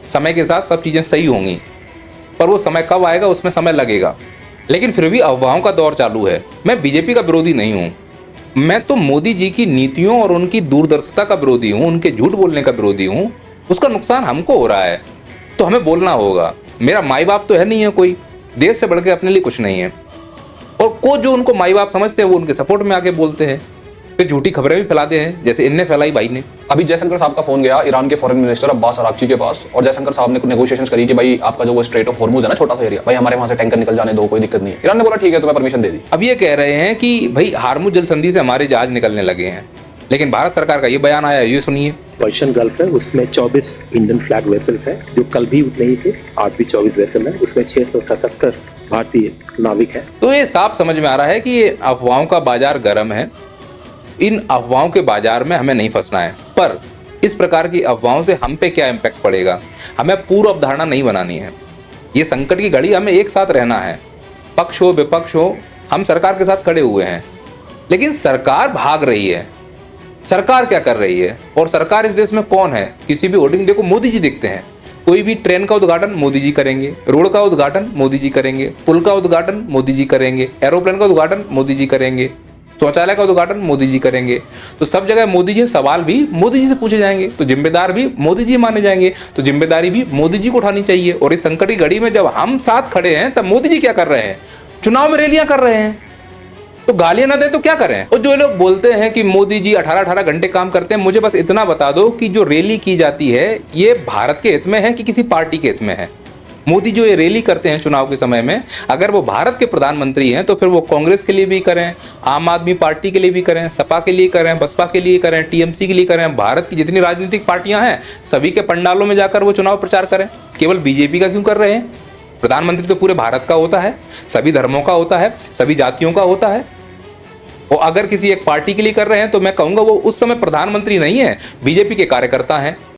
समय के साथ सब चीज़ें सही होंगी, पर वो समय कब आएगा उसमें समय लगेगा। लेकिन फिर भी अफवाहों का दौर चालू है। मैं बीजेपी का विरोधी नहीं हूँ, मैं तो मोदी जी की नीतियों और उनकी दूरदर्शिता का विरोधी हूँ, उनके झूठ बोलने का विरोधी हूँ। उसका नुकसान हमको हो रहा है तो हमें बोलना होगा। मेरा माई बाप तो है नहीं है कोई, देश से बढ़ के अपने लिए कुछ नहीं है, और को जो उनको माई बाप समझते हैं वो उनके सपोर्ट में आके बोलते हैं, फिर झूठी खबरें भी फैलाते हैं जैसे इनने फैलाई भाई ने। अभी जयशंकर साहब का फोन गया ईरान के फॉरेन मिनिस्टर अब्बास अरागची के पास, और जयशंकर साहब ने नेगोशिएशंस करी कि भाई आपका जो वो स्ट्रेट ऑफ हॉर्मुज है ना, छोटा सा एरिया, भाई हमारे वहां से टैंकर निकल जाने दो, कोई दिक्कत नहीं है। ईरान ने बोला ठीक है, तुम्हें परमिशन दे दी। अब ये कह रहे हैं कि भाई हार्मुज जल संधि से हमारे जहाज निकलने लगे हैं, लेकिन भारत सरकार का ये बयान आया, ये सुनिए। पर्शियन गल्फ है, उसमें 24 इंडियन फ्लैग वेसल्स हैं, जो कल भी उतने ही थे, आज भी 24 वेसल है, उसमें 677 भारतीय नाविक हैं। तो ये साफ समझ में आ रहा है कि ये अफवाहों का बाजार गर्म है। इन अफवाहों के बाजार में हमें नहीं फंसना है, पर इस प्रकार की अफवाहों से हम पे क्या इम्पैक्ट पड़ेगा, हमें पूर्व अवधारणा नहीं बनानी है। ये संकट की घड़ी हमें एक साथ रहना है, पक्ष हो विपक्ष हो, हम सरकार के साथ खड़े हुए हैं। लेकिन सरकार भाग रही है, सरकार क्या कर रही है, और सरकार इस देश में कौन है? किसी भी होर्डिंग देखो मोदी जी दिखते हैं, कोई भी ट्रेन का उद्घाटन मोदी जी करेंगे, रोड का उद्घाटन मोदी जी करेंगे, पुल का उद्घाटन मोदी जी करेंगे, एरोप्लेन का उद्घाटन मोदी जी करेंगे, शौचालय का उद्घाटन मोदी जी करेंगे। तो सब जगह मोदी जी, सवाल भी मोदी जी से पूछे जाएंगे, तो जिम्मेदार भी मोदी जी माने जाएंगे, तो जिम्मेदारी भी मोदी जी को उठानी चाहिए। और इस संकट की घड़ी में जब हम साथ खड़े हैं तब मोदी जी क्या कर रहे हैं? चुनाव में रैलियां कर रहे हैं, तो गालियां ना दें तो क्या करें? और जो लोग बोलते हैं कि मोदी जी 18-18 घंटे काम करते हैं, मुझे बस इतना बता दो कि जो रैली की जाती है ये भारत के हित में है कि किसी पार्टी के हित में है? मोदी जो ये रैली करते हैं चुनाव के समय में, अगर वो भारत के प्रधानमंत्री हैं तो फिर वो कांग्रेस के लिए भी करें, आम आदमी पार्टी के लिए भी करें, सपा के लिए करें, बसपा के लिए करें, टीएमसी के लिए करें, भारत की जितनी राजनीतिक पार्टियां हैं सभी के पंडालों में जाकर वो चुनाव प्रचार करें। केवल बीजेपी का क्यों कर रहे हैं? प्रधानमंत्री तो पूरे भारत का होता है, सभी धर्मों का होता है, सभी जातियों का होता है। और अगर किसी एक पार्टी के लिए कर रहे हैं तो मैं कहूंगा वो उस समय प्रधानमंत्री नहीं है, बीजेपी के कार्यकर्ता हैं।